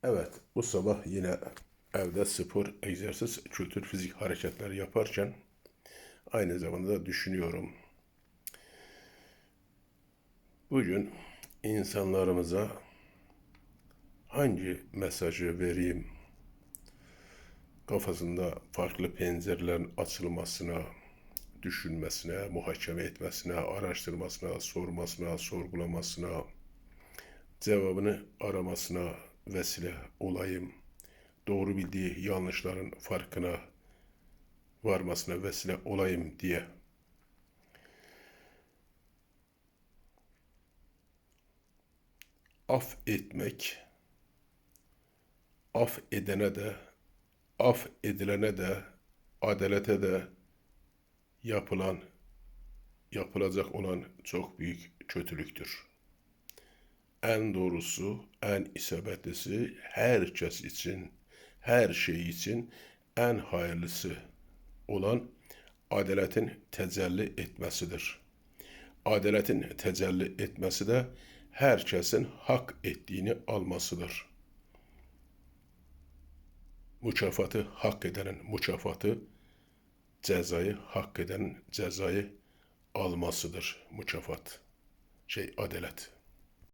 Evet, bu sabah yine evde spor, egzersiz, kültür, fizik hareketleri yaparken aynı zamanda da düşünüyorum. Bugün insanlarımıza hangi mesajı vereyim? Kafasında farklı pencerelerin açılmasına, düşünmesine, muhakeme etmesine, araştırmasına, sormasına, sorgulamasına, cevabını aramasına vesile olayım. Doğru bildiği yanlışların farkına varmasına vesile olayım diye. Af etmek, af edene de, af edilene de, adalete de yapılacak olan çok büyük kötülüktür. En doğrusu, en isabetlisi herkes için, her şey için en hayırlısı olan adaletin tecelli etmesidir. Adaletin tecelli etmesi de herkesin hak ettiğini almasıdır. Mükafatı hak edenin mükafatı, cezayı hak edenin cezayı almasıdır mükafat. Adalet.